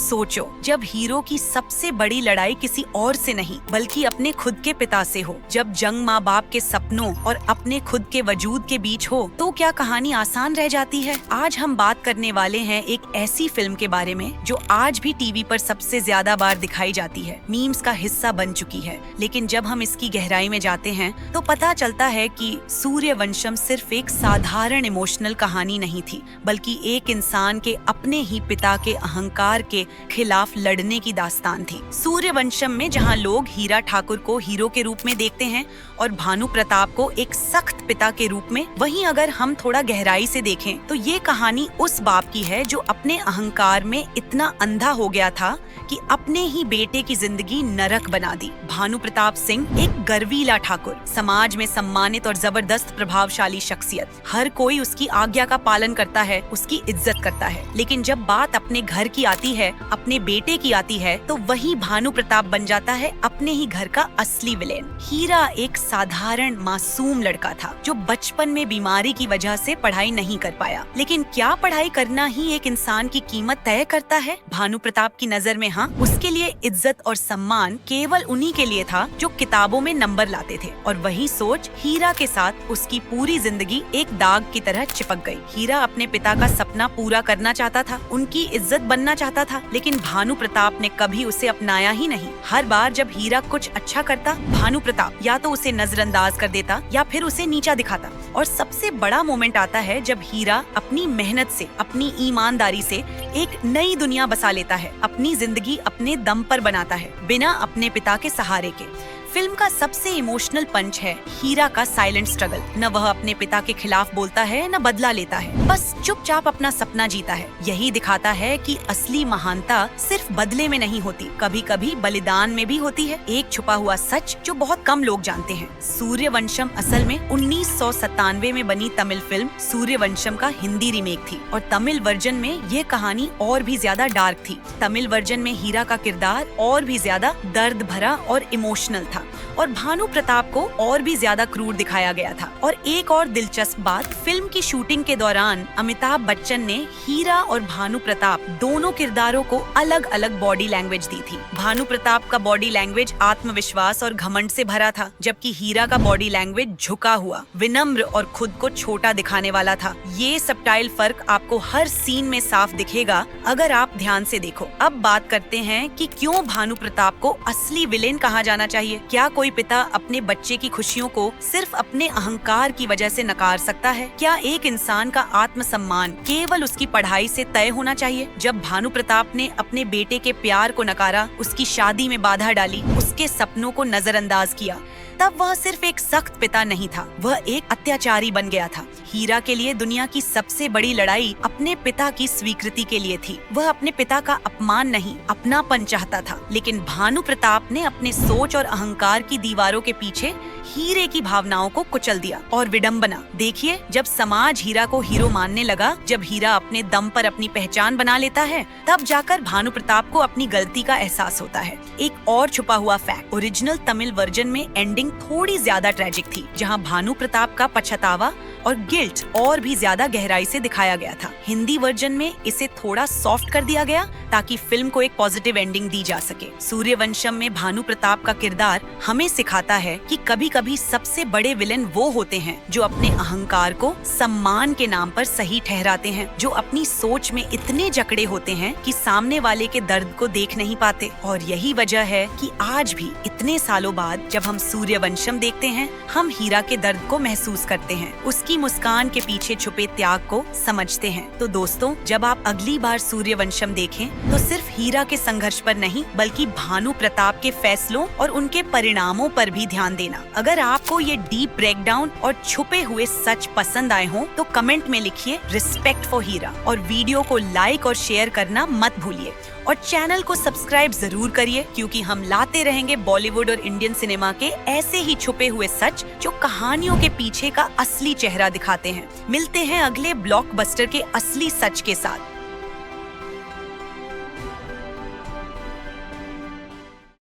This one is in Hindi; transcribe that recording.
सोचो, जब हीरो की सबसे बड़ी लड़ाई किसी और से नहीं बल्कि अपने खुद के पिता से हो, जब जंग माँ बाप के सपनों और अपने खुद के वजूद के बीच हो, तो क्या कहानी आसान रह जाती है? आज हम बात करने वाले हैं एक ऐसी फिल्म के बारे में जो आज भी टीवी पर सबसे ज्यादा बार दिखाई जाती है, मीम्स का हिस्सा बन चुकी है। लेकिन जब हम इसकी गहराई में जाते हैं तो पता चलता है कि सूर्यवंशम सिर्फ एक साधारण इमोशनल कहानी नहीं थी, बल्कि एक इंसान के अपने ही पिता के अहंकार के खिलाफ लड़ने की दास्तान थी। सूर्यवंशम में जहां लोग हीरा ठाकुर को हीरो के रूप में देखते हैं और भानु प्रताप को एक सख्त पिता के रूप में, वहीं अगर हम थोड़ा गहराई से देखें तो ये कहानी उस बाप की है जो अपने अहंकार में इतना अंधा हो गया था कि अपने ही बेटे की जिंदगी नरक बना दी। भानु प्रताप सिंह एक गर्वीला ठाकुर, समाज में सम्मानित और जबरदस्त प्रभावशाली शख्सियत। हर कोई उसकी आज्ञा का पालन करता है, उसकी इज्जत करता है। लेकिन जब बात अपने घर की आती है, अपने बेटे की आती है, तो वही भानु प्रताप बन जाता है अपने ही घर का असली विलेन। हीरा एक साधारण मासूम लड़का था जो बचपन में बीमारी की वजह से पढ़ाई नहीं कर पाया। लेकिन क्या पढ़ाई करना ही एक इंसान की कीमत तय करता है? भानु प्रताप की नजर में हाँ, उसके लिए इज्जत और सम्मान केवल उन्हीं के लिए था जो किताबों में नंबर लाते थे। और वही सोच हीरा के साथ उसकी पूरी जिंदगी एक दाग की तरह चिपक गई। हीरा अपने पिता का सपना पूरा करना चाहता था, उनकी इज्जत बनना चाहता था, लेकिन भानु प्रताप ने कभी उसे अपनाया ही नहीं। हर बार जब हीरा कुछ अच्छा करता, भानु प्रताप या तो उसे नजरअंदाज कर देता या फिर उसे नीचा दिखाता। और सबसे बड़ा मोमेंट आता है जब हीरा अपनी मेहनत से, अपनी ईमानदारी से एक नई दुनिया बसा लेता है, अपनी जिंदगी अपने दम पर बनाता है, बिना अपने पिता के सहारे के। फिल्म का सबसे इमोशनल पंच है हीरा का साइलेंट स्ट्रगल। न वह अपने पिता के खिलाफ बोलता है, न बदला लेता है, बस चुपचाप अपना सपना जीता है। यही दिखाता है कि असली महानता सिर्फ बदले में नहीं होती, कभी कभी बलिदान में भी होती है। एक छुपा हुआ सच जो बहुत कम लोग जानते हैं। सूर्यवंशम असल में 1997 में बनी तमिल फिल्म सूर्यवंशम का हिंदी रीमेक थी और तमिल वर्जन में ये कहानी और भी ज्यादा डार्क थी। तमिल वर्जन में हीरा का किरदार और भी ज्यादा दर्द भरा और इमोशनल था और भानु प्रताप को और भी ज्यादा क्रूर दिखाया गया था। और एक और दिलचस्प बात, फिल्म की शूटिंग के दौरान अमिताभ बच्चन ने हीरा और भानु प्रताप दोनों किरदारों को अलग अलग बॉडी लैंग्वेज दी थी। भानु प्रताप का बॉडी लैंग्वेज आत्मविश्वास और घमंड से भरा था, जबकि हीरा का बॉडी लैंग्वेज झुका हुआ, विनम्र और खुद को छोटा दिखाने वाला था। ये सबटाइल फर्क आपको हर सीन में साफ दिखेगा अगर आप ध्यान से देखो। अब बात करते हैं कि क्यों भानु प्रताप को असली विलेन कहा जाना चाहिए। क्या कोई पिता अपने बच्चे की खुशियों को सिर्फ अपने अहंकार की वजह से नकार सकता है? क्या एक इंसान का आत्मसम्मान केवल उसकी पढ़ाई से तय होना चाहिए? जब भानु प्रताप ने अपने बेटे के प्यार को नकारा, उसकी शादी में बाधा डाली, उसके सपनों को नजरअंदाज किया, तब वह सिर्फ एक सख्त पिता नहीं था, वह एक अत्याचारी बन गया था। हीरा के लिए दुनिया की सबसे बड़ी लड़ाई अपने पिता की स्वीकृति के लिए थी। वह अपने पिता का अपमान नहीं, अपनापन चाहता था। लेकिन भानु प्रताप ने अपने सोच और अहंकार की दीवारों के पीछे हीरे की भावनाओं को कुचल दिया। और विडंबना देखिए, जब समाज हीरा को हीरो मानने लगा, जब हीरा अपने दम पर अपनी पहचान बना लेता है, तब जाकर भानु प्रताप को अपनी गलती का एहसास होता है। एक और छुपा हुआ फैक्ट, ओरिजिनल तमिल वर्जन में एंडिंग थोड़ी ज्यादा ट्रेजिक थी, जहां भानु प्रताप का पछतावा और गिल्ट और भी ज्यादा गहराई से दिखाया गया था। हिंदी वर्जन में इसे थोड़ा सॉफ्ट कर दिया गया ताकि फिल्म को एक पॉजिटिव एंडिंग दी जा सके। सूर्यवंशम में भानु प्रताप का किरदार हमें सिखाता है कि कभी कभी सबसे बड़े विलेन वो होते हैं जो अपने अहंकार को सम्मान के नाम पर सही ठहराते हैं, जो अपनी सोच में इतने जकड़े होते हैं कि सामने वाले के दर्द को देख नहीं पाते। और यही वजह है कि आज भी इतने सालों बाद जब हम सूर्यवंशम देखते हैं, हम हीरा के दर्द को महसूस करते हैं, उसकी मुस्कान के पीछे छुपे त्याग को समझते हैं। तो दोस्तों, जब आप अगली बार सूर्यवंशम देखें तो सिर्फ हीरा के संघर्ष पर नहीं बल्कि भानु प्रताप के फैसलों और उनके परिणामों पर भी ध्यान देना। अगर आपको ये डीप ब्रेकडाउन और छुपे हुए सच पसंद आए हों तो कमेंट में लिखिए रिस्पेक्ट फॉर हीरा और वीडियो को लाइक और शेयर करना मत भूलिए। और चैनल को सब्सक्राइब जरूर करिए, क्योंकि हम लाते रहेंगे बॉलीवुड और इंडियन सिनेमा के ऐसे ही छुपे हुए सच जो कहानियों के पीछे का असली चेहरा दिखाते हैं। मिलते हैं अगले ब्लॉकबस्टर के असली सच के साथ।